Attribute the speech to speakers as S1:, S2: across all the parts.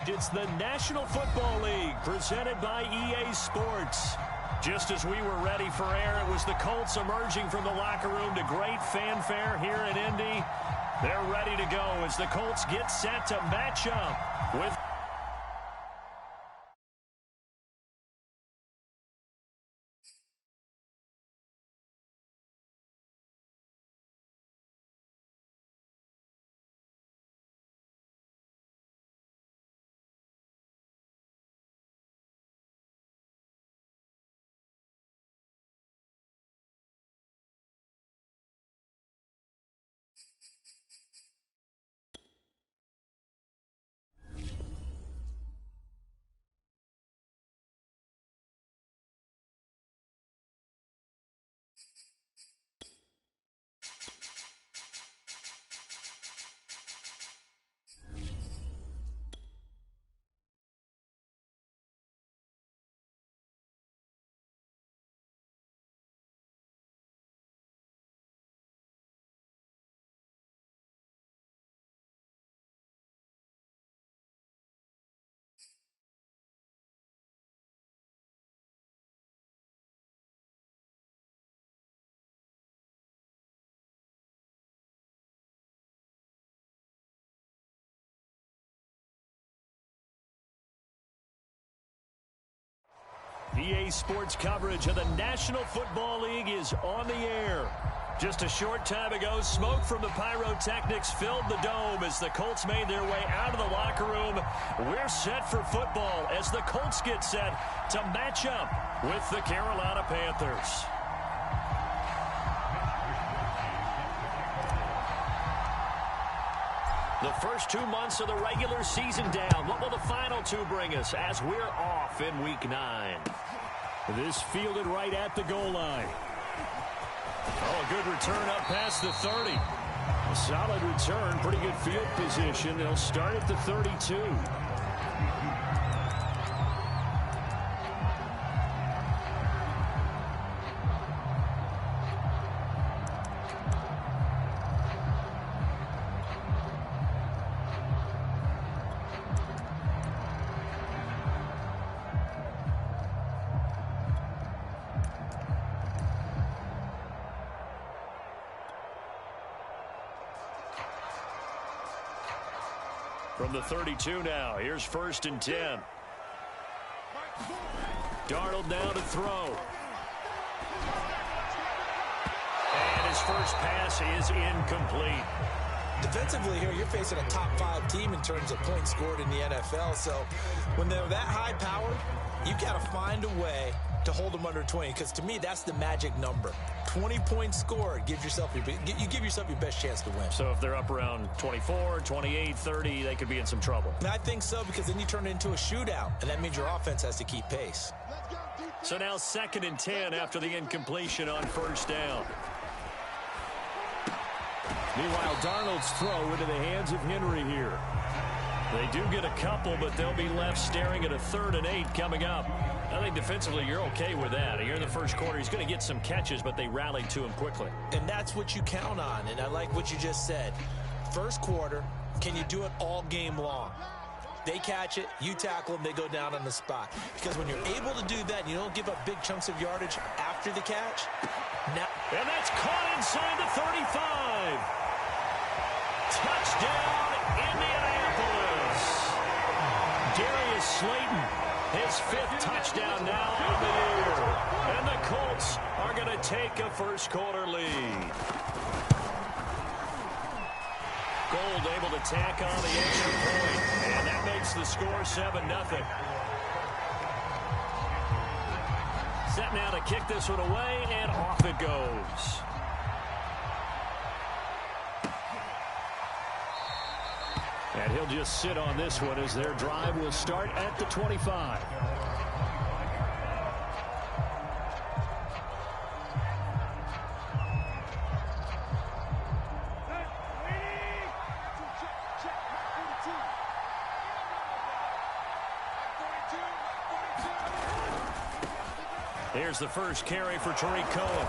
S1: It's the National Football League presented by EA Sports. Just as we were ready for air, it was the Colts emerging from the locker room to great fanfare here in Indy. They're ready to go as the Colts get set to match up with... EA Sports coverage of the National Football League is on the air. Just a short time ago, smoke from the pyrotechnics filled the dome as the Colts made their way out of the locker room. We're set for football as the Colts get set to match up with the Carolina Panthers. The first 2 months of the regular season down. What will the final two bring us as we're off in Week 9? This fielded right at the goal line. Oh, a good return up past the 30. A solid return, pretty good field position. They'll start at the 32. From the 32 now, here's 1st and 10. Darnold now to throw. And his first pass is incomplete.
S2: Defensively here, you're facing a top 5 team in terms of points scored in the NFL. So when they're that high powered, you got to find a way to hold them under 20, because to me, that's the magic number. 20 points scored, you give yourself your best chance to win.
S1: So if they're up around 24, 28, 30, they could be in some trouble.
S2: And I think so, because then you turn it into a shootout, and that means your offense has to keep pace.
S1: So now 2nd and 10 after the incompletion on 1st down. Meanwhile, Darnold's throw into the hands of Henry here. They do get a couple, but they'll be left staring at a 3rd and 8 coming up. I think defensively you're okay with that. Here in the first quarter, he's going to get some catches, but they rallied to him quickly.
S2: And that's what you count on, and I like what you just said. First quarter, can you do it all game long? They catch it, you tackle them, they go down on the spot. Because when you're able to do that, and you don't give up big chunks of yardage after the catch. Now,
S1: and that's caught inside the 35. Touchdown, Indianapolis. Darius Slayton, his 5th touchdown now of the year. And the Colts are going to take a first quarter lead. Gold able to tack on the extra point. And that makes the score 7-0. Set now to kick this one away, and off it goes. And he'll just sit on this one as their drive will start at the 25. Here's the first carry for Tariq Cohen.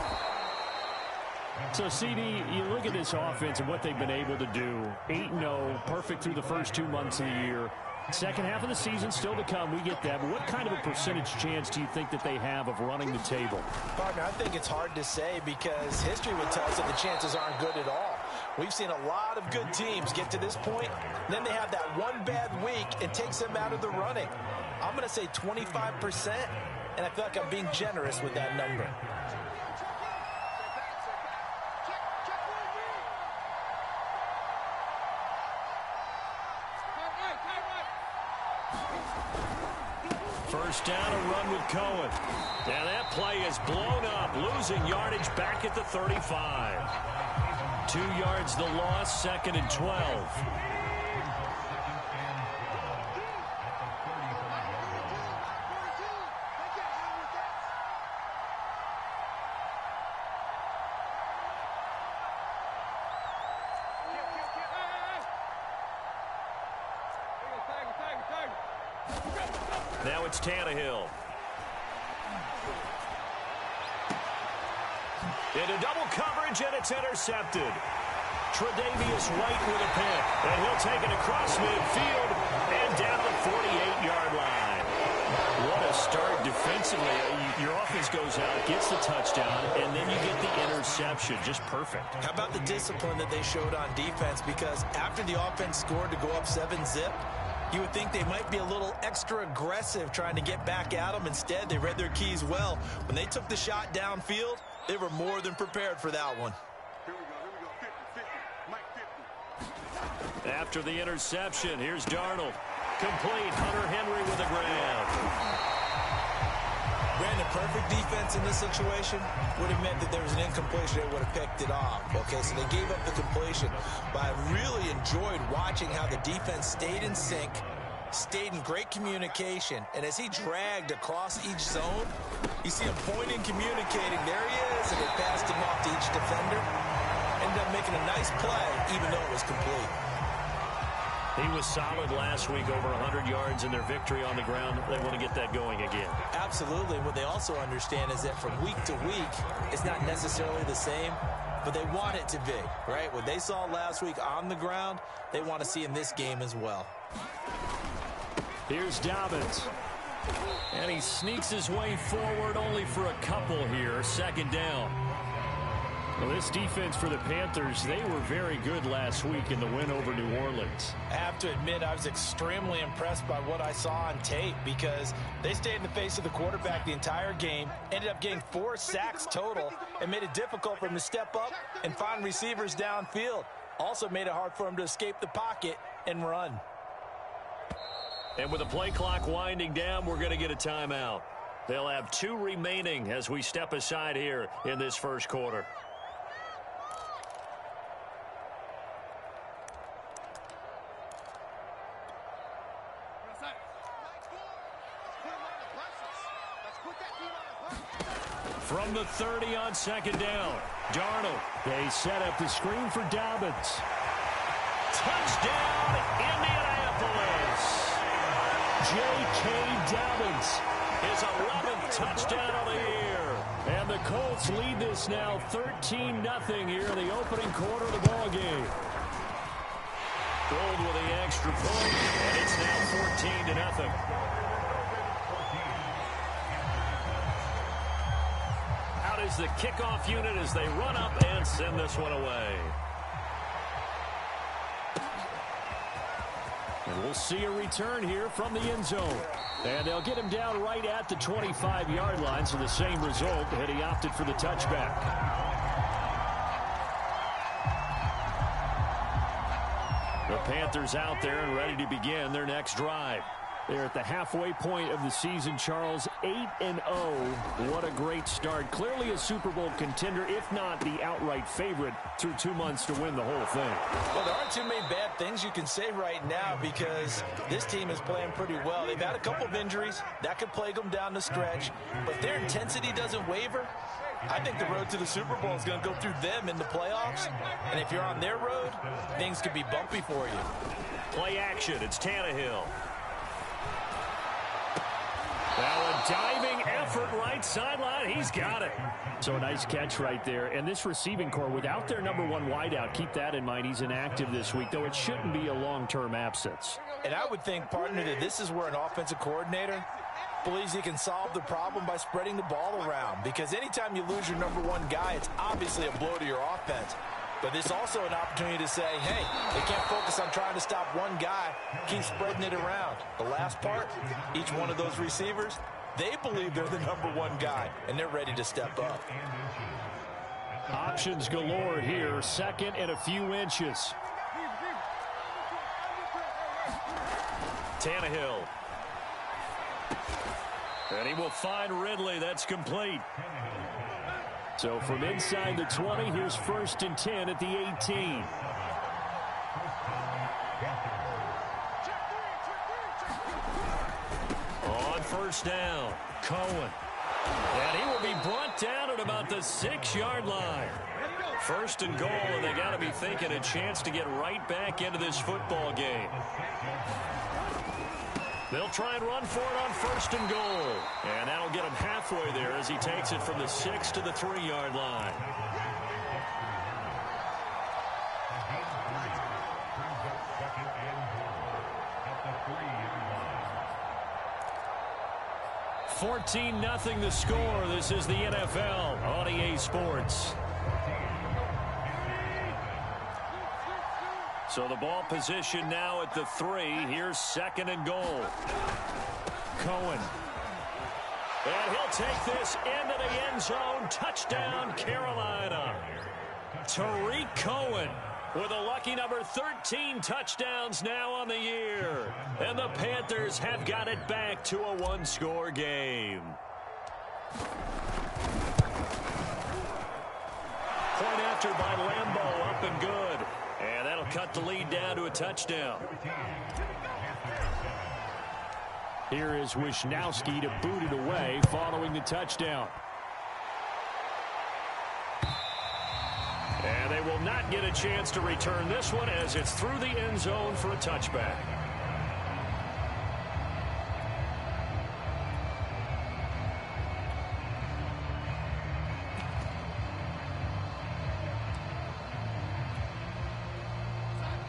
S1: So, CD, you look at this offense and what they've been able to do. 8-0, perfect through the first 2 months of the year. Second half of the season still to come. We get that. But what kind of a percentage chance do you think that they have of running the table?
S2: Partner, I think it's hard to say because history would tell us that the chances aren't good at all. We've seen a lot of good teams get to this point, and then they have that one bad week and takes them out of the running. I'm going to say 25%, and I feel like I'm being generous with that number.
S1: First down, a run with Cohen. Now that play is blown up, losing yardage back at the 35. 2 yards the loss, 2nd and 12. Now it's Tannehill. Into double coverage, and it's intercepted. Tre'Davious White with a pick, and he'll take it across midfield and down the 48-yard line. What a start defensively. Your offense goes out, gets the touchdown, and then you get the interception. Just perfect. How about the discipline that they showed on defense? Because after the offense scored to go up 7-zip, you would think they might be a little extra aggressive trying to get back at them. Instead, they read their keys well. When they took the shot downfield, they were more than prepared for that one. After the interception, here's Darnold. Complete. Hunter Henry with a grab. Brandon, perfect defense in this situation would have meant that there was an incompletion. They would have picked it off. Okay, so they gave up the completion. But I really enjoyed watching how the defense stayed in sync, stayed in great communication. And as he dragged across each zone, you see him pointing, communicating. There he is, and they passed him off to each defender. Ended up making a nice play, even though it was complete. He was solid last week, over 100 yards in their victory on the ground. They want to get that going again. Absolutely. What they also understand is that from week to week, it's not necessarily the same, but they want it to be, right? What they saw last week on the ground, they want to see in this game as well. Here's Dobbins. And he sneaks his way forward only for a couple here. 2nd down. Well, this defense for the Panthers, they were very good last week in the win over New Orleans. I have to admit, I was extremely impressed by what I saw on tape because they stayed in the face of the quarterback the entire game, ended up getting 4 sacks total, and made it difficult for him to step up and find receivers downfield. Also made it hard for him to escape the pocket and run. And with the play clock winding down, we're going to get a timeout. They'll have 2 remaining as we step aside here in this first quarter. From the 30 on 2nd down, Darnold. They set up the screen for Dobbins. Touchdown, Indianapolis. J.K. Dobbins, his 11th touchdown of the year. And the Colts lead this now 13-0 here in the opening quarter of the ball game. Gold with the extra point, and it's now 14-0. Is the kickoff unit as they run up and send this one away. And we'll see a return here from the end zone. And they'll get him down right at the 25-yard line, so the same result, and he opted for the touchback. The Panthers out there and ready to begin their next drive. They're at the halfway point of the season, Charles, 8-0. What a great start. Clearly a Super Bowl contender, if not the outright favorite, through 2 months to win the whole thing. Well, there aren't too many bad things you can say right now because this team is playing pretty well. They've had a couple of injuries. That could plague them down the stretch. But if their intensity doesn't waver, I think the road to the Super Bowl is going to go through them in the playoffs. And if you're on their road, things could be bumpy for you. Play action. It's Tannehill. Now a diving effort right sideline. He's got it. So a nice catch right there. And this receiving core, without their number one wideout, keep that in mind. He's inactive this week, though it shouldn't be a long-term absence.
S2: And I would think, partner, that this is where an offensive coordinator believes he can solve the problem by spreading the ball around. Because anytime you lose your number one guy, it's obviously a blow to your offense. But there's also an opportunity to say, hey, they can't focus on trying to stop one guy. Keep spreading it around. The last part, each one of those receivers, they believe they're the number one guy, and they're ready to step up.
S1: Options galore here. Second and a few inches. Tannehill. And he will find Ridley. That's complete. So from inside the 20, here's 1st and 10 at the 18. On 1st down, Cohen. And he will be brought down at about the 6-yard line. 1st and goal, and they got to be thinking a chance to get right back into this football game. They'll try and run for it on 1st and goal. And that'll get him halfway there as he takes it from the 6 to the 3-yard line. $14-0 the score. This is the NFL on EA Sports. So the ball position now at the 3. Here's 2nd and goal. Cohen. And he'll take this into the end zone. Touchdown, Carolina. Tariq Cohen with a lucky number 13 touchdowns now on the year. And the Panthers have got it back to a one-score game. Point after by Lambeau, up and good. And that'll cut the lead down to a touchdown. Here is Wisnowski to boot it away following the touchdown. And they will not get a chance to return this one as it's through the end zone for a touchback.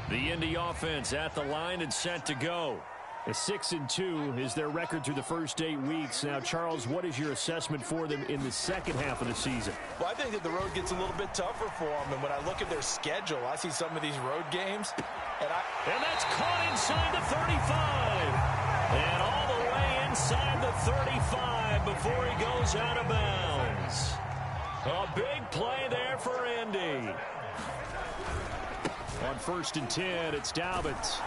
S1: The Indy offense at the line and set to go. A 6-2 is their record through the first 8 weeks. Now, Charles, what is your assessment for them in the second half of the season?
S2: Well, I think that the road gets a little bit tougher for them. And when I look at their schedule, I see some of these road games. And
S1: that's caught inside the 35. And all the way inside the 35 before he goes out of bounds. A big play there for Indy. On 1st and 10, it's Dobbins.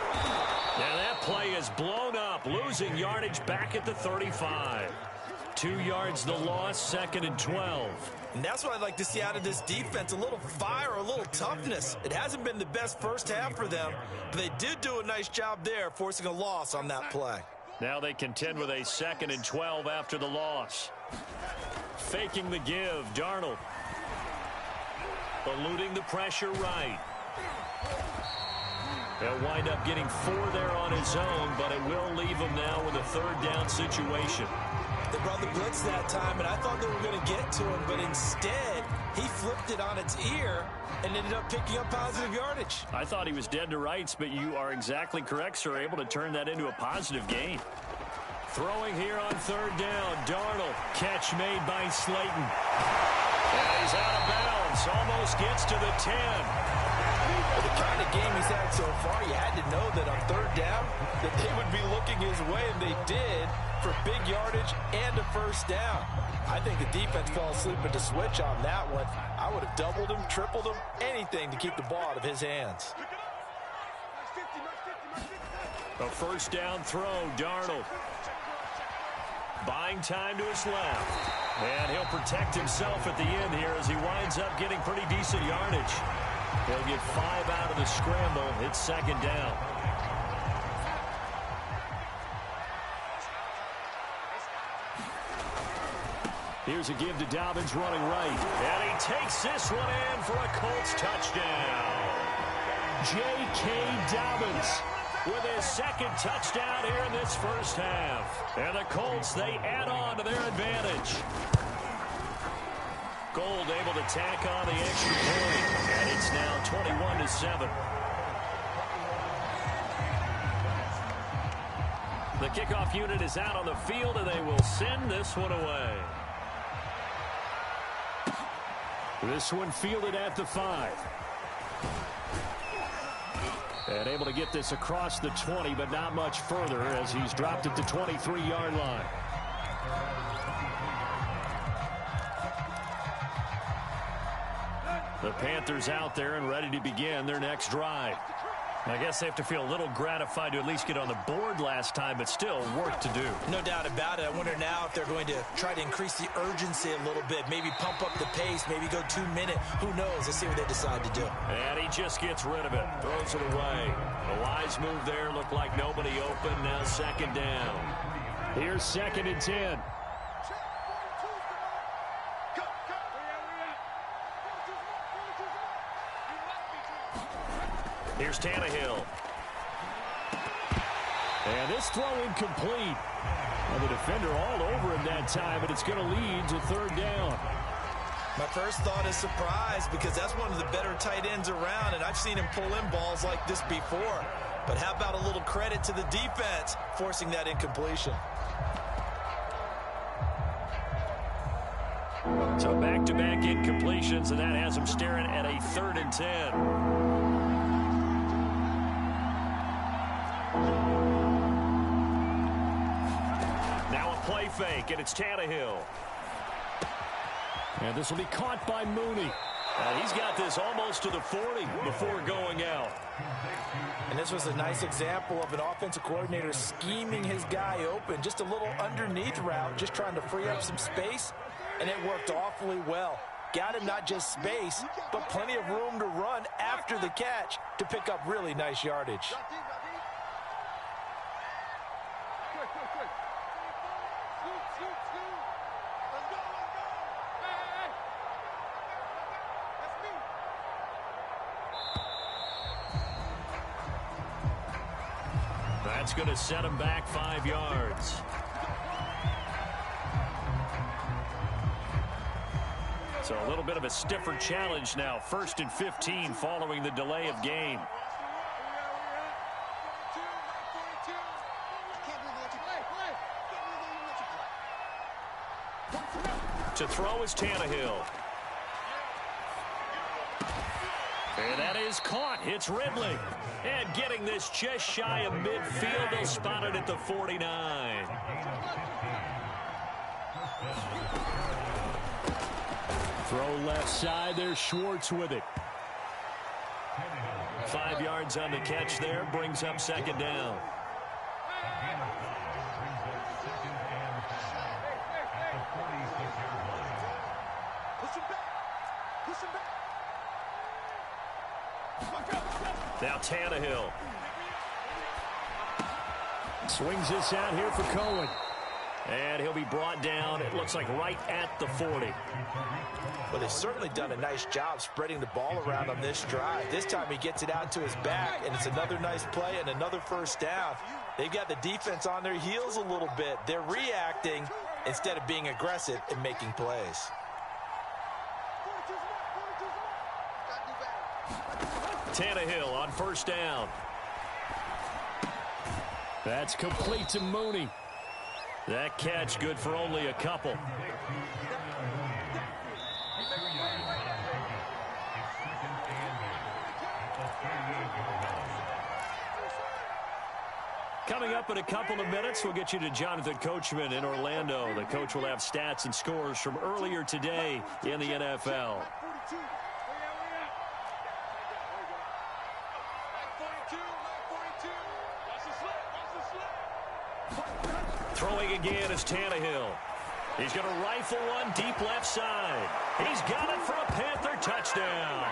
S1: Now that play is blown up, losing yardage back at the 35. 2 yards the loss, 2nd and 12.
S2: And that's what I'd like to see out of this defense, a little fire, a little toughness. It hasn't been the best first half for them, but they did do a nice job there, forcing a loss on that play.
S1: Now they contend with a 2nd and 12 after the loss. Faking the give, Darnold. Eluding the pressure right. He'll wind up getting 4 there on his own, but it will leave him now with a 3rd down situation.
S2: They brought the blitz that time, and I thought they were going to get to him, but instead, he flipped it on its ear and ended up picking up positive yardage.
S1: I thought he was dead to rights, but you are exactly correct, sir, able to turn that into a positive gain. Throwing here on 3rd down, Darnold. Catch made by Slayton. And he's out of bounds, almost gets to the 10.
S2: For the kind of game he's had so far, you had to know that on 3rd down that they would be looking his way, and they did, for big yardage and a 1st down. I think the defense fell asleep at the switch on that one. I would have doubled him, tripled him, anything to keep the ball out of his hands.
S1: A 1st down throw, Darnold. Buying time to his left. And he'll protect himself at the end here as he winds up getting pretty decent yardage. He'll get 5 out of the scramble. It's 2nd down. Here's a give to Dobbins running right. And he takes this one in for a Colts touchdown. J.K. Dobbins with his second touchdown here in this first half. And the Colts, they add on to their advantage. Gold able to tack on the extra point, and it's now 21-7. The kickoff unit is out on the field, and they will send this one away. This one fielded at the 5. And able to get this across the 20, but not much further as he's dropped at the 23-yard line. The Panthers out there and ready to begin their next drive. I guess they have to feel a little gratified to at least get on the board last time, but still work to do.
S2: No doubt about it. I wonder now if they're going to try to increase the urgency a little bit, maybe pump up the pace, maybe go 2 minute. Who knows? Let's see what they decide to do.
S1: And he just gets rid of it, throws it away. A wise move there, looked like nobody open, now second down. Here's 2nd and 10. Here's Tannehill. And this throw incomplete. And the defender all over him that time, but it's going to lead to 3rd down.
S2: My first thought is surprise because that's one of the better tight ends around, and I've seen him pull in balls like this before. But how about a little credit to the defense forcing that incompletion?
S1: So back-to-back incompletions, and that has him staring at a 3rd and 10. Now a play fake, and it's Tannehill. And this will be caught by Mooney. And he's got this almost to the 40 before going out.
S2: And this was a nice example of an offensive coordinator scheming his guy open. Just a little underneath route, just trying to free up some space. And it worked awfully well. Got him not just space, but plenty of room to run after the catch to pick up really nice yardage.
S1: That's going to set him back 5 yards. So a little bit of a stiffer challenge now. 1st and 15 following the delay of game. To throw is Tannehill. And that is caught. It's Ridley. And getting this just shy of midfield. They'll spot it at the 49. Throw left side. There's Schwartz with it. 5 yards on the catch there. Brings up 2nd down. Now Tannehill. Swings this out here for Cohen. And he'll be brought down, it looks like right at the 40.
S2: Well, they've certainly done a nice job spreading the ball around on this drive. This time he gets it out to his back, and it's another nice play and another 1st down. They've got the defense on their heels a little bit. They're reacting instead of being aggressive and making plays.
S1: Tannehill on 1st down. That's complete to Mooney. That catch good for only a couple. Coming up in a couple of minutes, we'll get you to Jonathan Coachman in Orlando. The coach will have stats and scores from earlier today in the NFL. Throwing again is Tannehill. He's going to rifle one deep left side. He's got it for a Panther touchdown.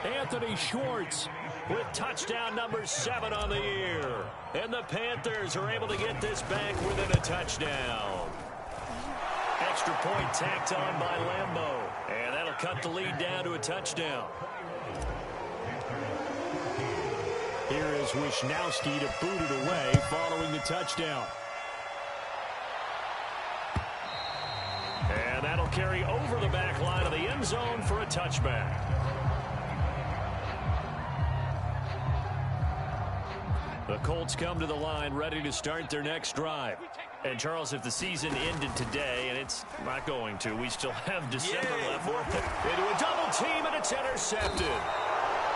S1: Anthony Schwartz with touchdown number 7 on the year. And the Panthers are able to get this back within a touchdown. Extra point tacked on by Lambeau. And that'll cut the lead down to a touchdown. Here is Wisnowski to boot it away following the touchdown. And that'll carry over the back line of the end zone for a touchback. The Colts come to the line ready to start their next drive. And, Charles, if the season ended today, and it's not going to, we still have December left. Into a double team, and it's intercepted.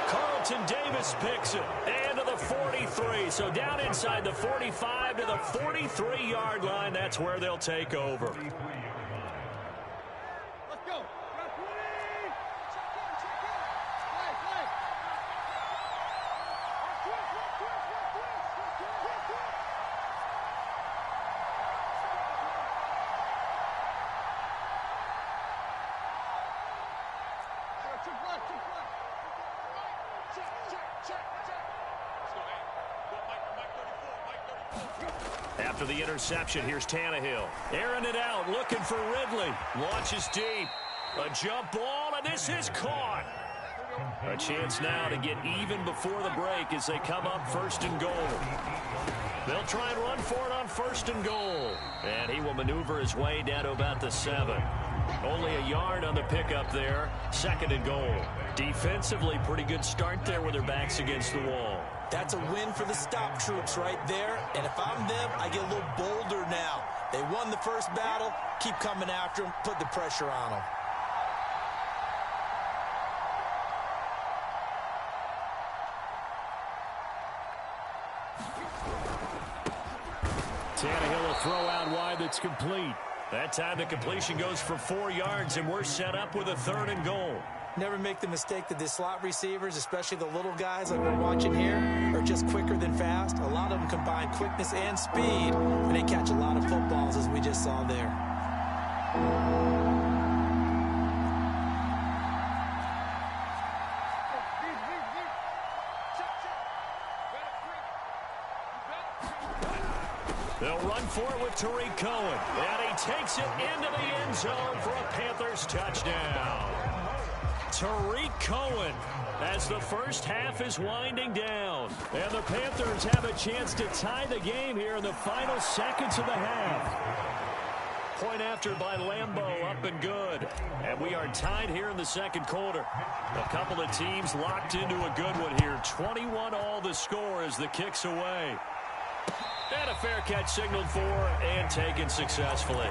S1: Carlton Davis picks it. And to the 43. So down inside the 45 to the 43-yard line. That's where they'll take over. After the interception, here's Tannehill. Airing it out, looking for Ridley. Launches deep. A jump ball, and this is caught. A chance now to get even before the break as they come up first and goal. They'll try and run for it on first and goal. And he will maneuver his way down to about the 7. Only a yard on the pickup there. Second and goal. Defensively, pretty good start there with their backs against the wall.
S2: That's a win for the stop troops right there. And if I'm them, I get a little bolder now. They won the first battle. Keep coming after them. Put the pressure on them.
S1: Tannehill a throw out wide that's complete. That time the completion goes for 4 yards, and we're set up with a third and goal.
S2: Never make the mistake that the slot receivers, especially the little guys like we're watching here, are just quicker than fast. A lot of them combine quickness and speed, and they catch a lot of footballs, as we just saw there.
S1: They'll run for it with Tariq Cohen, and he takes it into the end zone for a Panthers touchdown. Tariq Cohen as the first half is winding down. And the Panthers have a chance to tie the game here in the final seconds of the half. Point after by Lambeau, up and good. And we are tied here in the second quarter. A couple of teams locked into a good one here. 21 all the score as the kick's away. And a fair catch signaled for and taken successfully.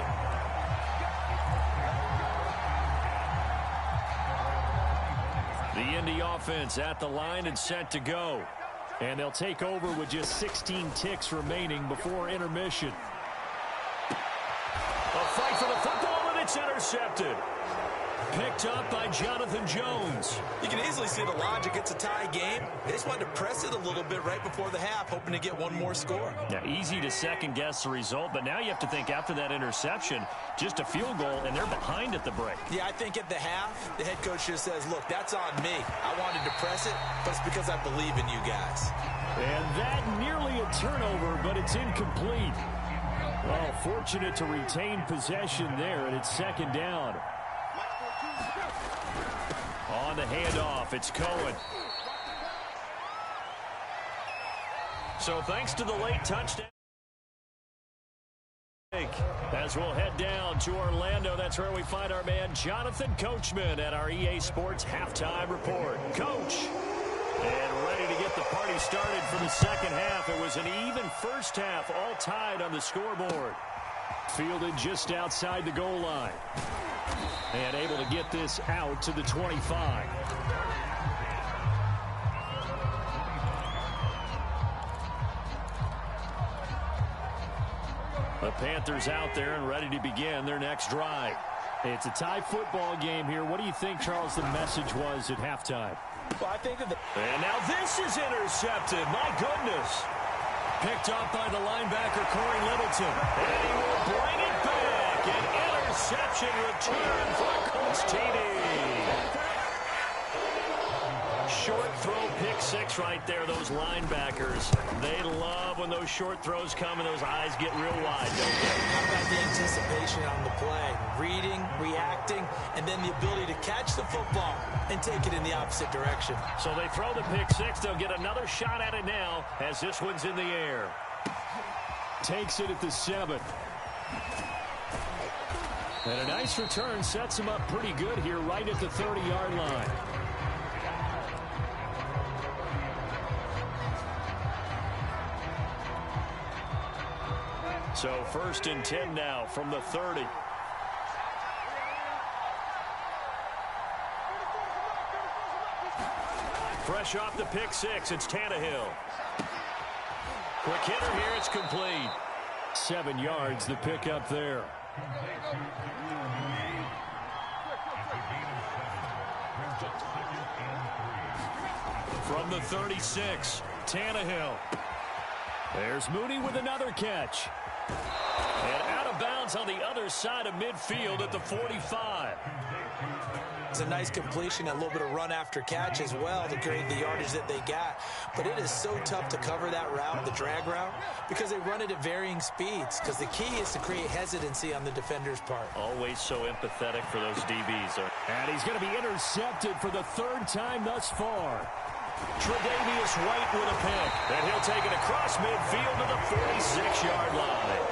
S1: The Indy offense at the line and set to go. And they'll take over with just 16 ticks remaining before intermission. A fight for the football, and it's intercepted. Picked up by Jonathan Jones.
S2: You can easily see the logic. It's a tie game. They just wanted to press it a little bit right before the half, hoping to get one more score.
S1: Yeah, easy to second-guess the result, but now you have to think after that interception, just a field goal, and they're behind at the break.
S2: Yeah, I think at the half, the head coach just says, look, that's on me. I wanted to press it, but it's because I believe in you guys.
S1: And that nearly a turnover, but it's incomplete. Well, fortunate to retain possession there, and it's second down. On the handoff, it's Cohen. So thanks to the late touchdown. As we'll head down to Orlando, that's where we find our man Jonathan Coachman at our EA Sports Halftime Report. Coach, and ready to get the party started for the second half. It was an even first half, all tied on the scoreboard. Fielded just outside the goal line. And able to get this out to the 25. The Panthers out there and ready to begin their next drive. It's a tie football game here. What do you think, Charles, the message was at halftime?
S2: Well, I think that
S1: and now this is intercepted. My goodness. Picked up by the linebacker, Corey Littleton. And he will bring it back. An interception return for a Colts TD. Short throw, pick six right there. Those linebackers, they love when those short throws come and those eyes get real wide, don't they?
S2: How about the anticipation on the play? reading, reacting, and then the ability to catch the football and take it in the opposite direction.
S1: So they throw the pick six. They'll get another shot at it now as this one's in the air. Takes it at the 7. And a nice return sets him up pretty good here right at the 30-yard line. So 1st and 10 now from the 30. Fresh off the pick six, it's Tannehill. Quick hitter here, it's complete. 7 yards, the pickup there. From the 36, Tannehill. There's Mooney with another catch. And out of bounds on the other side of midfield at the 45.
S2: It's a nice completion, a little bit of run after catch as well to create the yardage that they got. But it is so tough to cover that route, the drag route, because they run it at varying speeds. Because the key is to create hesitancy on the defender's part.
S1: Always so empathetic for those DBs. And he's going to be intercepted for the 3rd time thus far. Tre'Davious White with a pick. And he'll take it across midfield to the 46-yard line.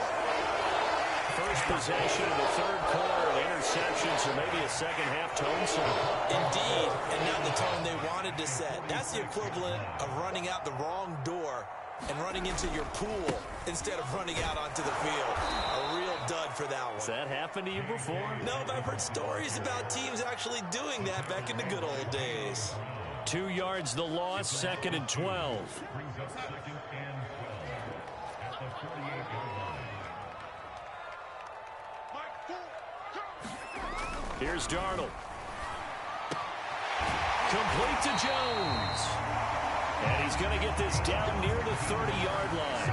S1: First possession of the 3rd quarter, the interception, so maybe a second-half tone setter.
S2: Indeed, and now the tone they wanted to set. That's the equivalent of running out the wrong door and running into your pool instead of running out onto the field. A real dud for that one.
S1: Has that happened to you before?
S2: No, but I've heard stories about teams actually doing that back in the good old days.
S1: 2 yards the loss, 2nd and 12. Here's Darnold. Complete to Jones. And he's going to get this down near the 30-yard line.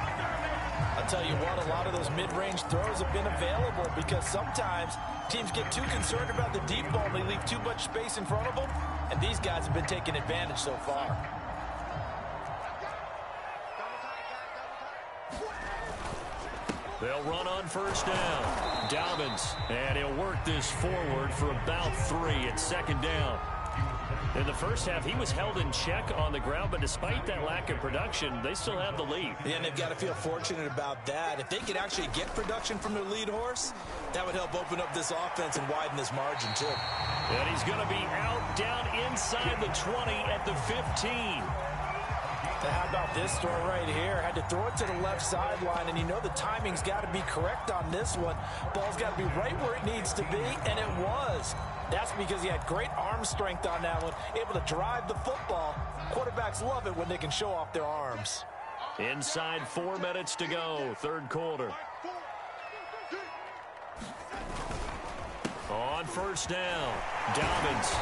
S3: I'll tell you what, a lot of those mid-range throws have been available because sometimes teams get too concerned about the deep ball and they leave too much space in front of them, and these guys have been taking advantage so far.
S1: They'll run on 1st down. Dobbins, and he'll work this forward for about 3 at 2nd down. In the first half, he was held in check on the ground, but despite that lack of production, they still have the lead.
S2: Yeah, and they've got to feel fortunate about that. If they could actually get production from their lead horse, that would help open up this offense and widen this margin, too.
S1: And he's going to be out down inside the 20 at the 15.
S3: How about this throw right here? Had to throw it to the left sideline, and you know the timing's got to be correct on this one. Ball's got to be right where it needs to be, and it was. That's because he had great arm strength on that one, able to drive the football. Quarterbacks love it when they can show off their arms.
S1: Inside 4 minutes to go, 3rd quarter. On 1st down, Dobbins.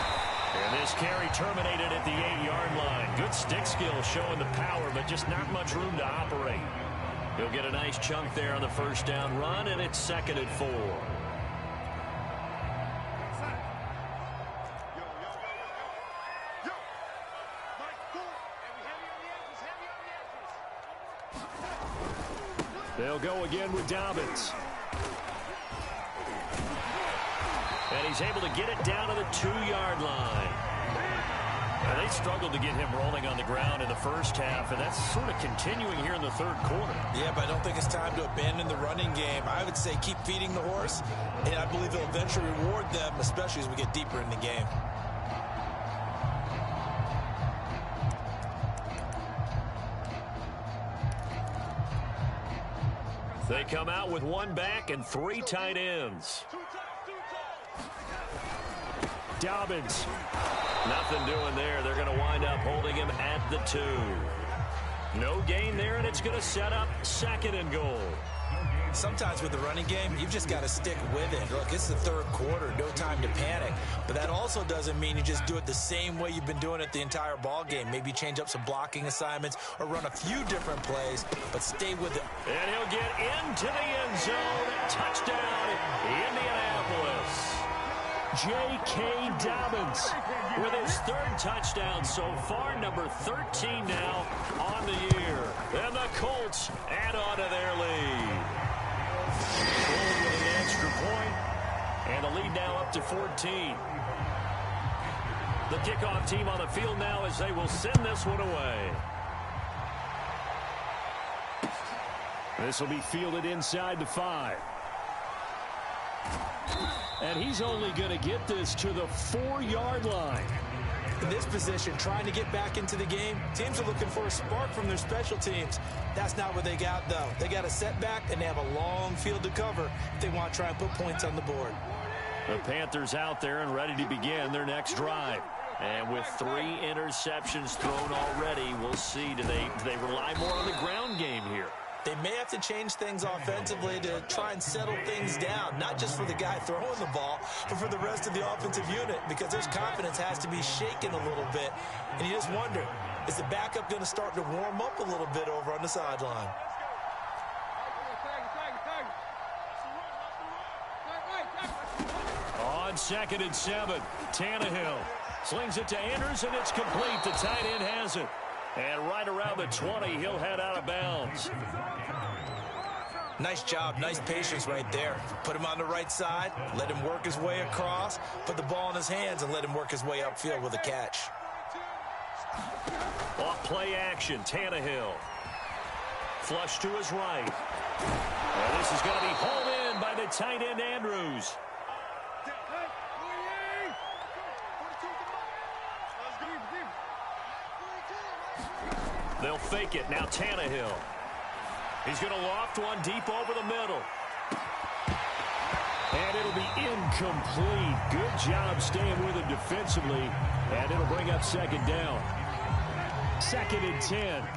S1: And this carry terminated at the 8-yard line. Good stick skill showing the power, but just not much room to operate. He'll get a nice chunk there on the 1st down run, and it's 2nd and 4. They'll go again with Dobbins. And he's able to get it down to the 2-yard line. And they struggled to get him rolling on the ground in the first half, and that's sort of continuing here in the 3rd quarter.
S2: Yeah, but I don't think it's time to abandon the running game. I would say keep feeding the horse, and I believe it'll eventually reward them, especially as we get deeper in the game.
S1: They come out with 1 back and 3 tight ends. Dobbins. Nothing doing there. They're going to wind up holding him at the 2. No gain there, and it's going to set up 2nd and goal.
S2: Sometimes with the running game, you've just got to stick with it. Look, it's the 3rd quarter, no time to panic. But that also doesn't mean you just do it the same way you've been doing it the entire ball game. Maybe change up some blocking assignments or run a few different plays, but stay with it.
S1: And he'll get into the end zone. Touchdown, Indianapolis. J.K. Dobbins with his 3rd touchdown so far, number 13 now on the year. And the Colts add on to their lead. With an extra point, and lead now up to 14. The kickoff team on the field now as they will send this one away. This will be fielded inside the 5. And he's only going to get this to the 4-yard line.
S2: In this position, trying to get back into the game, teams are looking for a spark from their special teams. That's not what they got, though. They got a setback, and they have a long field to cover if they want to try and put points on the board.
S1: The Panthers out there and ready to begin their next drive. And with 3 interceptions thrown already, we'll see. Do they rely more on the ground game here?
S2: They may have to change things offensively to try and settle things down, not just for the guy throwing the ball, but for the rest of the offensive unit, because their confidence has to be shaken a little bit. And you just wonder, is the backup going to start to warm up a little bit over on the sideline?
S1: On 2nd and 7, Tannehill slings it to Andrews, and it's complete. The tight end has it. And right around the 20, he'll head out of bounds.
S2: Nice job, nice patience right there. Put him on the right side, let him work his way across, put the ball in his hands, and let him work his way upfield with a catch.
S1: Off play action, Tannehill. Flush to his right. And this is going to be hauled in by the tight end, Andrews. They'll fake it. Now Tannehill. He's going to loft one deep over the middle. And it'll be incomplete. Good job staying with it defensively. And it'll bring up 2nd down. 2nd and 10.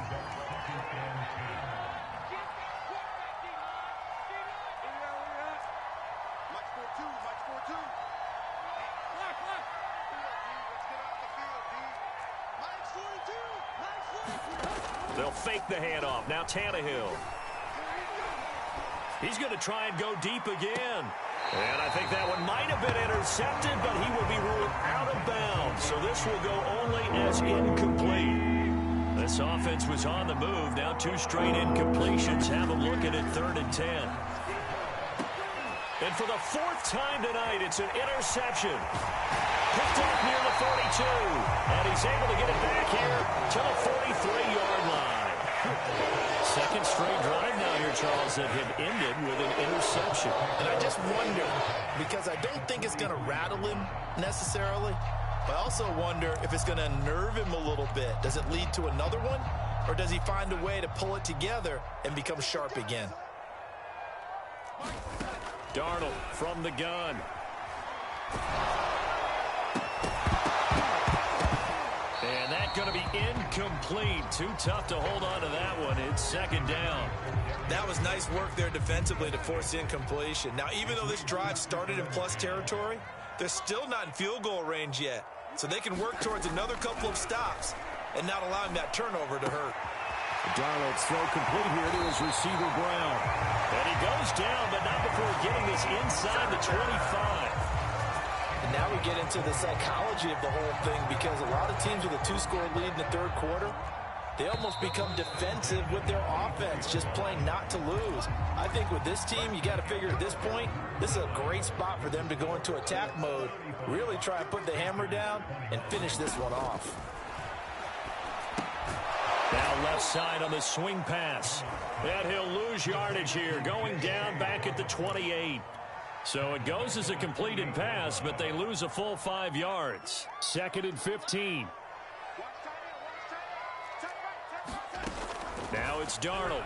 S1: They'll fake the handoff. Now Tannehill. He's going to try and go deep again. And I think that one might have been intercepted, but he will be ruled out of bounds. So this will go only as incomplete. This offense was on the move. Now 2 straight incompletions have them looking at 3rd and 10. And for the 4th time tonight, it's an interception. Picked up near the 42. And he's able to get it back here to the 43-yard line. 2nd straight drive now here, Charles, that had ended with an interception.
S2: And I just wonder, because I don't think it's going to rattle him necessarily, but I also wonder if it's going to unnerve him a little bit. Does it lead to another one? Or does he find a way to pull it together and become sharp again?
S1: Darnold from the gun. And that's going to be incomplete. Too tough to hold on to that one. It's 2nd down.
S2: That was nice work there defensively to force incompletion. Now, even though this drive started in plus territory, they're still not in field goal range yet. So they can work towards another couple of stops and not allowing that turnover to hurt.
S1: Darnold's throw complete here to his receiver, Brown. And he goes down, but not before getting this inside the 25.
S3: And now we get into the psychology of the whole thing, because a lot of teams with a 2-score lead in the 3rd quarter, they almost become defensive with their offense, just playing not to lose. I think with this team, you got to figure at this point, this is a great spot for them to go into attack mode, really try and put the hammer down and finish this one off.
S1: Now left side on the swing pass. And he'll lose yardage here, going down back at the 28. So it goes as a completed pass, but they lose a full 5 yards. 2nd and 15. Now it's Darnold.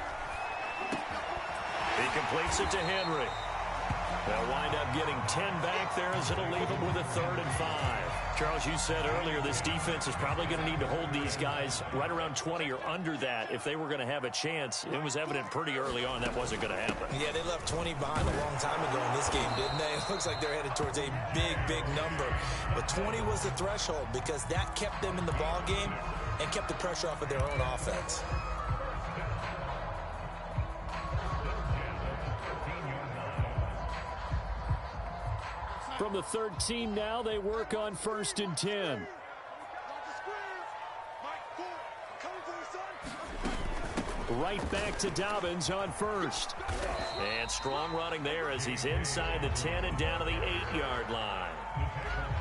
S1: He completes it to Henry. They'll wind up getting 10 back there as it'll leave them with a 3rd and 5. Charles, you said earlier this defense is probably going to need to hold these guys right around 20 or under that if they were going to have a chance. It was evident pretty early on that wasn't going to happen.
S2: Yeah, they left 20 behind a long time ago in this game, didn't they? It looks like they're headed towards a big, big number. But 20 was the threshold because that kept them in the ball game and kept the pressure off of their own offense.
S1: From the 13 now, they work on 1st and 10. Right back to Dobbins on 1st. And strong running there as he's inside the 10 and down to the 8-yard line.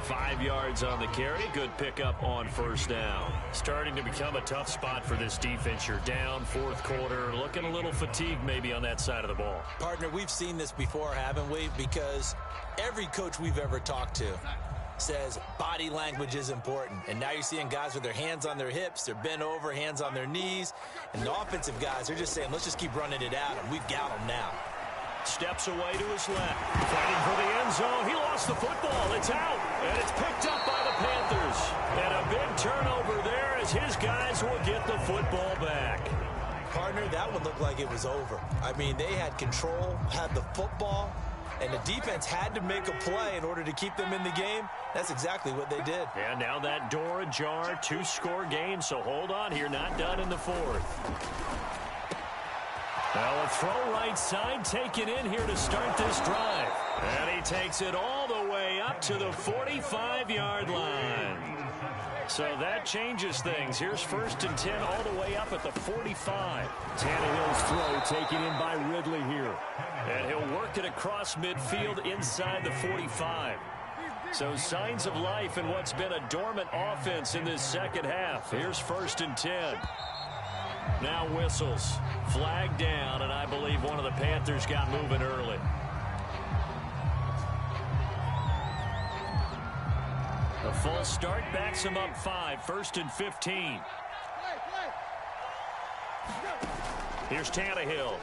S1: 5 yards on the carry. Good pickup on first down. Starting to become a tough spot for this defense. You're down fourth quarter. Looking a little fatigued maybe on that side of the ball.
S2: Partner, we've seen this before, haven't we? Because every coach we've ever talked to says body language is important. And now you're seeing guys with their hands on their hips, they're bent over, hands on their knees. And the offensive guys, they're just saying, let's just keep running it at them. We've got them now.
S1: Steps away to his left. Fighting for the end zone. He lost the football. It's out. And it's picked up by the Panthers. And a big turnover there as his guys will get the football back.
S2: Partner, that one looked like it was over. I mean, they had control, had the football, and the defense had to make a play in order to keep them in the game. That's exactly what they did.
S1: And now that door ajar, 2-score game, so hold on here, not done in the fourth. Well, a throw right side taken in here to start this drive. And he takes it all the way up to the 45-yard line. So that changes things. Here's 1st and 10 all the way up at the 45. Tannehill's throw taken in by Ridley here. And he'll work it across midfield inside the 45. So signs of life in what's been a dormant offense in this second half. Here's 1st and 10. Now whistles. Flag down, and I believe one of the Panthers got moving early. A false start backs him up 5. 1st and 15. Here's Tannehill.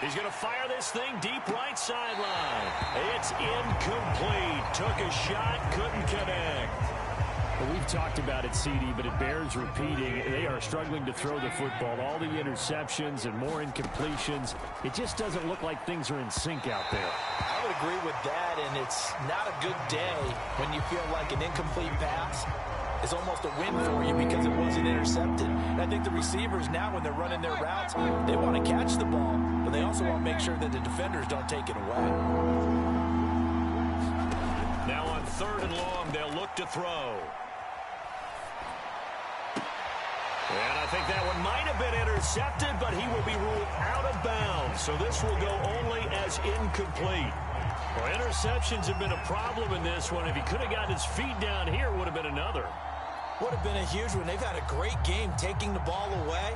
S1: He's going to fire this thing deep right sideline. It's incomplete. Took a shot, couldn't connect.
S4: Well, we've talked about it, CD, but it bears repeating. They are struggling to throw the football. All the interceptions and more incompletions. It just doesn't look like things are in sync out there.
S2: I would agree with that, and it's not a good day when you feel like an incomplete pass is almost a win for you because it wasn't intercepted. And I think the receivers now, when they're running their routes, they want to catch the ball, but they also want to make sure that the defenders don't take it away.
S1: Now on 3rd and long, they'll look to throw. And I think that one might have been intercepted, but he will be ruled out of bounds. So this will go only as incomplete. Well, interceptions have been a problem in this one. If he could have gotten his feet down here, it would have been another.
S2: Would have been a huge one. They've had a great game taking the ball away.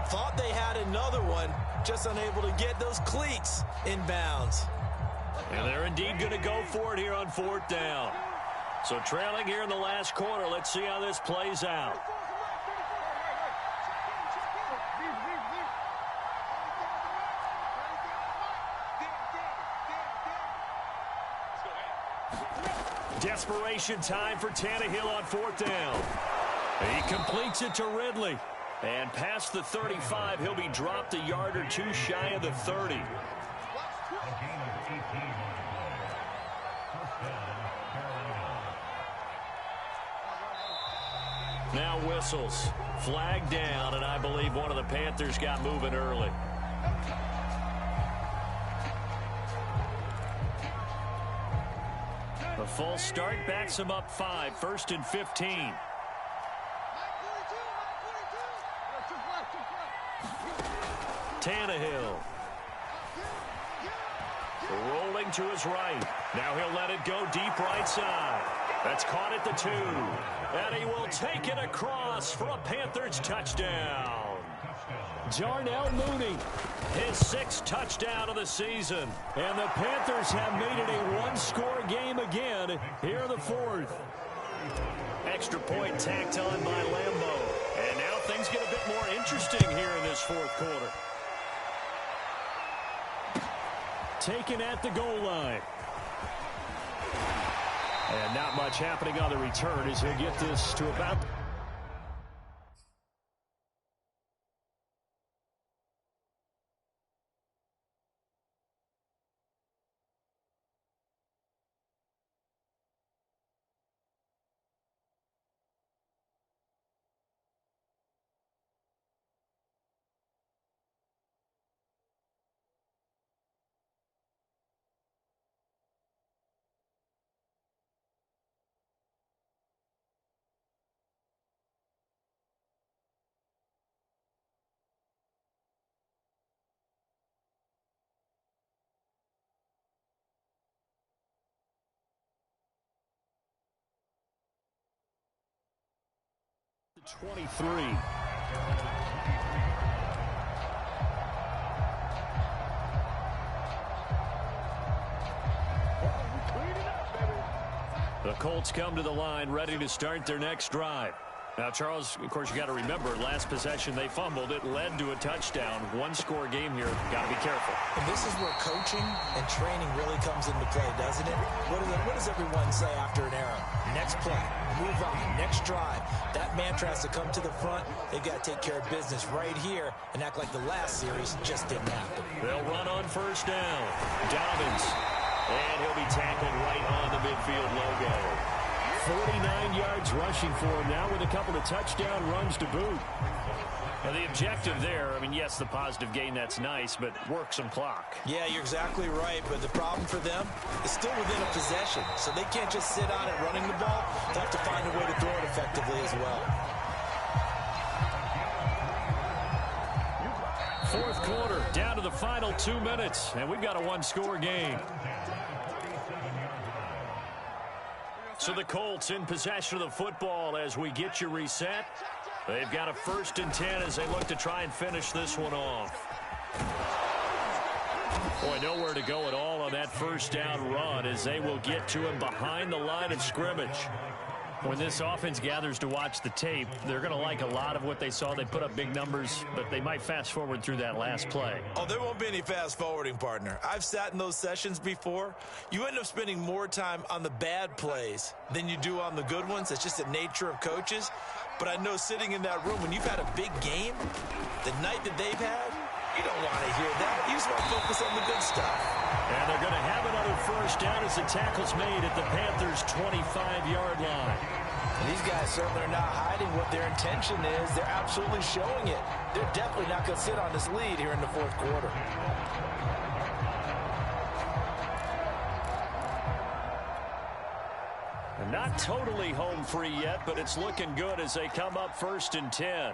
S2: Thought they had another one, just unable to get those cleats in bounds.
S1: And they're indeed going to go for it here on 4th down. So trailing here in the last quarter. Let's see how this plays out. Desperation time for Tannehill on 4th down. He completes it to Ridley. And past the 35, he'll be dropped a yard or two shy of the 30. Now whistles. Flag down, and I believe one of the Panthers got moving early. A false start backs him up 5. 1st and 15. Tannehill. Rolling to his right. Now he'll let it go deep right side. That's caught at the 2. And he will take it across for a Panthers touchdown. Darnell Mooney, his 6th touchdown of the season. And the Panthers have made it a one-score game again here in the 4th. Extra point tacked on by Lambeau. And now things get a bit more interesting here in this 4th quarter. Taken at the goal line. And not much happening on the return as he'll get this to about
S4: 23. The Colts come to the line ready to start their next drive. Now, Charles, of course, you got to remember, last possession they fumbled. It led to a touchdown. One-score game here. Got to be careful.
S2: And this is where coaching and training really comes into play, doesn't it? What does everyone say after an error? Next play, move on, next drive. That mantra has to come to the front. They've got to take care of business right here and act like the last series just didn't happen.
S1: They'll run on first down. Dobbins. And he'll be tackled right on the midfield logo.
S4: 49 yards rushing for him now with a couple of touchdown runs to boot.
S1: Well, the objective there, I mean, yes, the positive gain, that's nice, but work some clock.
S2: Yeah, you're exactly right, but the problem for them is still within a possession, so they can't just sit on it running the ball. They have to find a way to throw it effectively as well.
S1: Fourth quarter, down to the final 2 minutes, and we've got a one-score game. So the Colts in possession of the football as we get you reset. They've got a 1st and 10 as they look to try and finish this one off. Boy, nowhere to go at all on that first down run as they will get to him behind the line of scrimmage. When this offense gathers to watch the tape, they're going to like a lot of what they saw. They put up big numbers, but they might fast forward through that last play.
S2: Oh, there won't be any fast forwarding, partner. I've sat in those sessions before. You end up spending more time on the bad plays than you do on the good ones. It's just the nature of coaches. But I know sitting in that room, when you've had a big game, the night that they've had, you don't want to hear that. You just want to focus on the good stuff.
S1: And they're going to have another first down as the tackle's made at the Panthers' 25-yard line.
S3: And these guys certainly are not hiding what their intention is. They're absolutely showing it. They're definitely not going to sit on this lead here in the fourth quarter.
S1: And not totally home free yet, but it's looking good as they come up 1st and 10.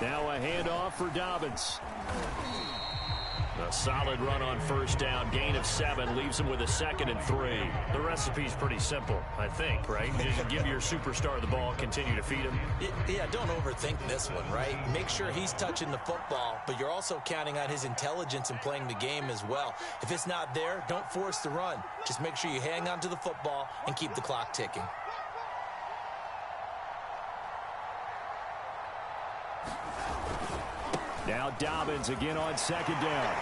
S1: Now a handoff for Dobbins. A solid run on first down. Gain of 7 leaves him with a 2nd and 3. The recipe's pretty simple, I think, right? You just give your superstar the ball, continue to feed him.
S2: Yeah, don't overthink this one, right? Make sure he's touching the football, but you're also counting on his intelligence in playing the game as well. If it's not there, don't force the run. Just make sure you hang on to the football and keep the clock ticking.
S4: Now Dobbins again on 2nd down.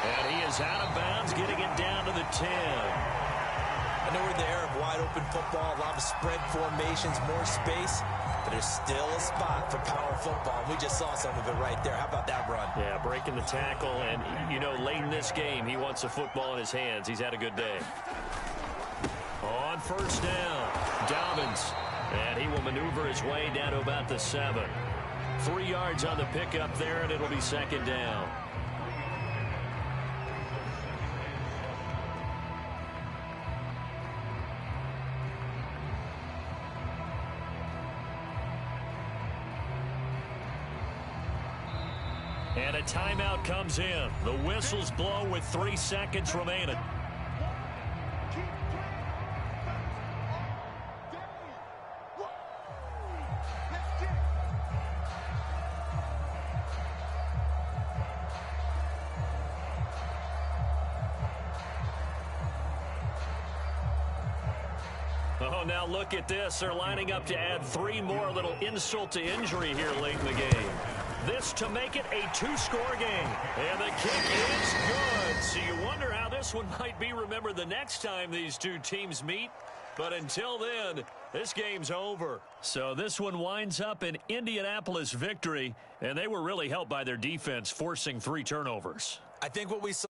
S1: And he is out of bounds, getting it down to the 10.
S2: I know we're in the era of wide-open football, a lot of spread formations, more space, but there's still a spot for power football. We just saw some of it right there. How about that run?
S1: Yeah, breaking the tackle, and, you know, late in this game, he wants the football in his hands. He's had a good day. On first down, Dobbins, and he will maneuver his way down to about the 7. 3 yards on the pickup there, and it'll be 2nd down. And a timeout comes in. The whistles blow with 3 seconds remaining. Oh, now look at this. They're lining up to add 3 more, a little insult to injury here late in the game. This to make it a 2-score game. And the kick is good. So you wonder how this one might be remembered the next time these two teams meet. But until then, this game's over. So this one winds up an Indianapolis victory. And they were really helped by their defense, forcing 3 turnovers.
S2: I think what we saw